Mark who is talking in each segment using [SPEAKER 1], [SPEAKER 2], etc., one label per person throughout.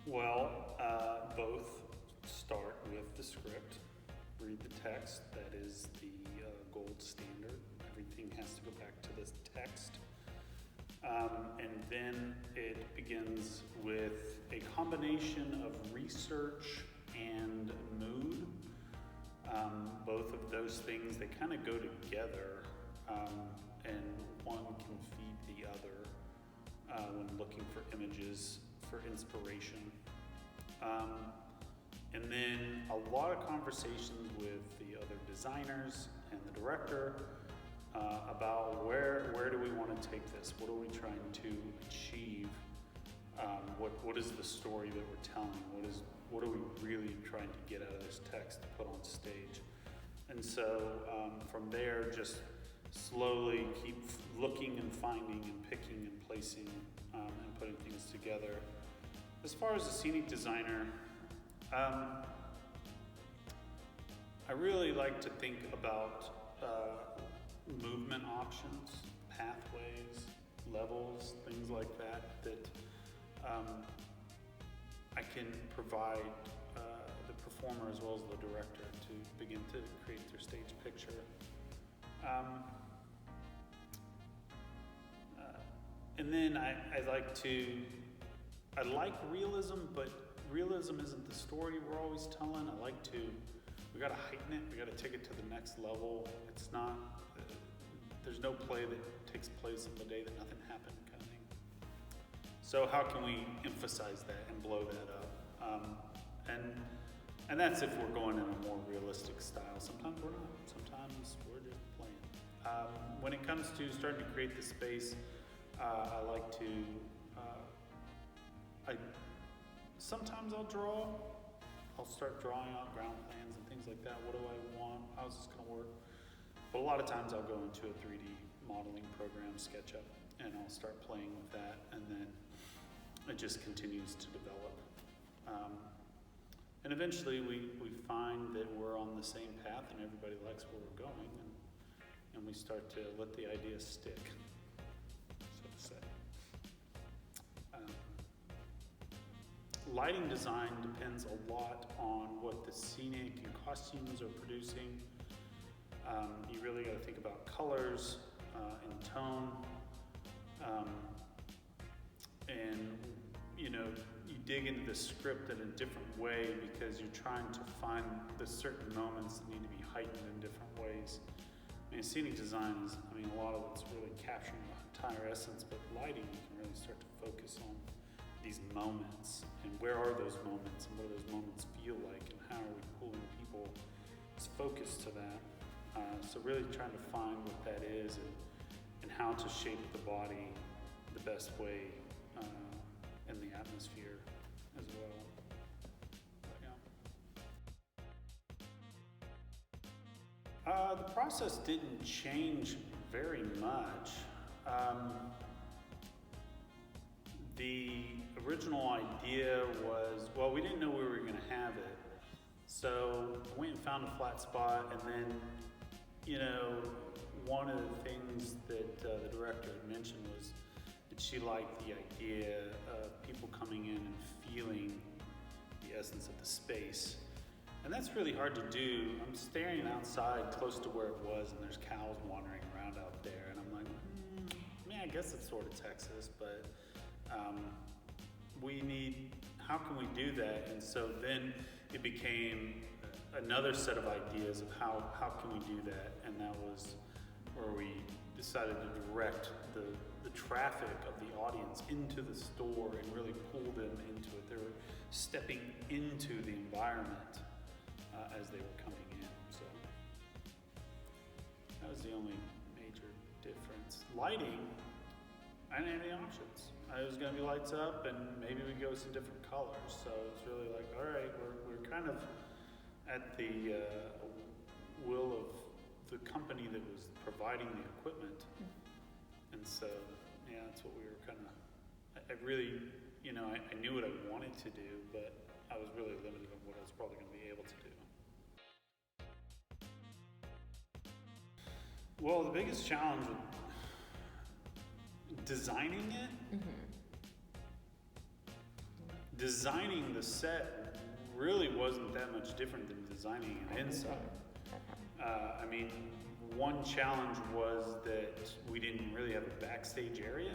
[SPEAKER 1] Well, both start with the script, read the text. That is the gold standard. Everything has to go back to this text. And then it begins with a combination of research and mood. Both of those things, they kind of go together, and one can feed the other when looking for images for inspiration. And then a lot of conversations with the other designers and the director about where do we want to take this? What are we trying to achieve? What is the story that we're telling? What are we really trying to get out of this text to put on stage? And so from there, just slowly keep looking and finding and picking and placing and putting things together. As far as a scenic designer, I really like to think about movement options, pathways, levels, things like that I can provide the performer as well as the director to begin to create their stage picture. And then I like realism, but realism isn't the story we're always telling. We gotta heighten it, we gotta take it to the next level. It's not, there's no play that takes place on the day that nothing happened kind of thing. So how can we emphasize that and blow that up? And that's if we're going in a more realistic style. Sometimes we're not, sometimes we're just playing. When it comes to starting to create the space, I like to, sometimes I'll draw. I'll start drawing out ground plans and things like that. What do I want? How's this gonna work? But a lot of times I'll go into a 3D modeling program, SketchUp, and I'll start playing with that, and then it just continues to develop. And eventually we find that we're on the same path and everybody likes where we're going, and we start to let the idea stick, so to say. Lighting design depends a lot on what the scenic and costumes are producing. You really got to think about colors and tone, and you dig into the script in a different way because you're trying to find the certain moments that need to be heightened in different ways. I mean, scenic design is, a lot of it's really capturing the entire essence, but lighting, you can really start to focus on these moments and where are those moments and what do those moments feel like and how are we pulling people's focus to that. So really trying to find what that is and how to shape the body the best way in the atmosphere as well. But, yeah. The process didn't change very much. The original idea was, well, we didn't know we were going to have it. So I went and found a flat spot, and then, one of the things that the director had mentioned was that she liked the idea of people coming in and feeling the essence of the space. And that's really hard to do. I'm staring outside close to where it was, and there's cows wandering around out there, and I'm like, I guess it's sort of Texas, but how can we do that? And so then it became another set of ideas of how can we do that, and that was where we decided to direct the traffic of the audience into the store and really pull them into it. They were stepping into the environment as they were coming in. So that was the only major difference. Lighting, I didn't have any options. It was going to be lights up, and maybe we go some different colors. So it's really like, all right, we're kind of at the will of the company that was providing the equipment. And so, yeah, that's what we were kind of, I really, I knew what I wanted to do, but I was really limited on what I was probably going to be able to do. Well, the biggest challenge with designing it, designing the set really wasn't that much different than designing an inside. I mean, one challenge was that we didn't really have a backstage area.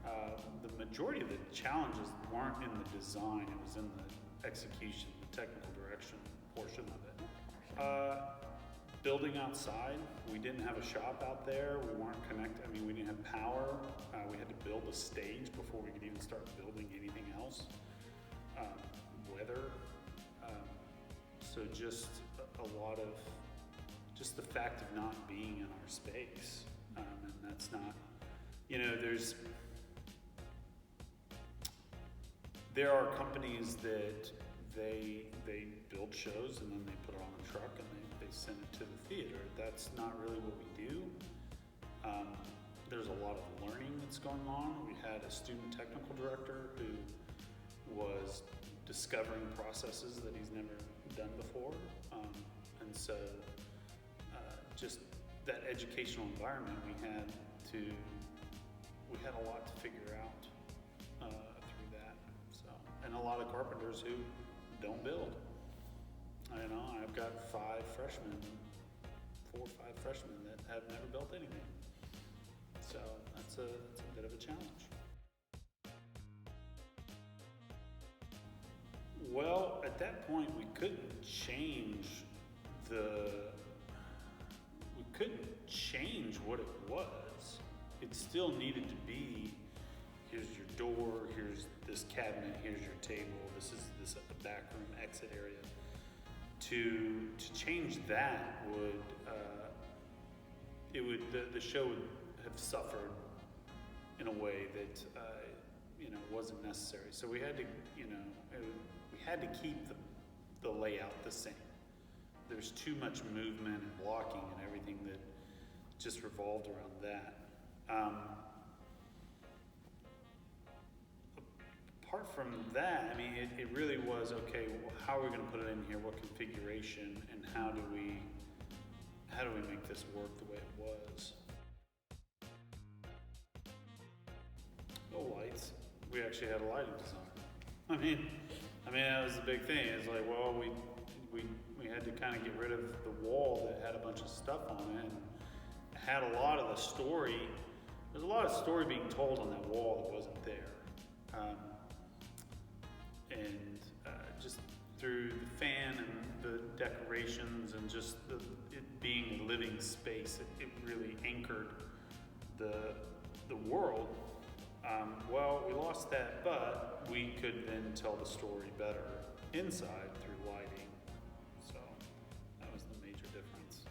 [SPEAKER 1] The majority of the challenges weren't in the design, it was in the execution, the technical direction portion of it. Building outside, we didn't have a shop out there, we weren't connected, I mean, we didn't have power. We had to build a stage before we could even start building anything else. Weather, so just a lot of, just the fact of not being in our space. And that's not, there are companies that they build shows and then they put it on a truck and they send it to the theater. That's not really what we do. There's a lot of learning that's going on. We had a student technical director who was discovering processes that he's never done before. And so just that educational environment we had a lot to figure out through that. So, and a lot of carpenters who don't build. I've got 4 or 5 freshmen that have never built anything. So that's a bit of a challenge. Well, at that point, we couldn't change what it was. It still needed to be, here's your door, here's this cabinet, here's your table, this is this back room exit area. To change that the show would have suffered in a way that wasn't necessary. So we had to keep the layout the same. There's too much movement and blocking and everything that just revolved around that. Apart from that, I mean, it really was, okay, well, how are we going to put it in here? What configuration, and how do we make this work the way it was? No lights. We actually had a lighting design. I mean, that was the big thing. It's like, well, we had to kind of get rid of the wall that had a bunch of stuff on it, and had a lot of the story. There's a lot of story being told on that wall that wasn't there. Just through the fan and the decorations and just it being a living space, it really anchored the world. Well, we lost that, but we could then tell the story better inside through lighting. So that was the major difference.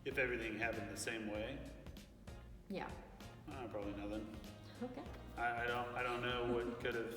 [SPEAKER 1] If everything happened the same way,
[SPEAKER 2] yeah,
[SPEAKER 1] probably nothing.
[SPEAKER 2] Okay.
[SPEAKER 1] I don't know what could have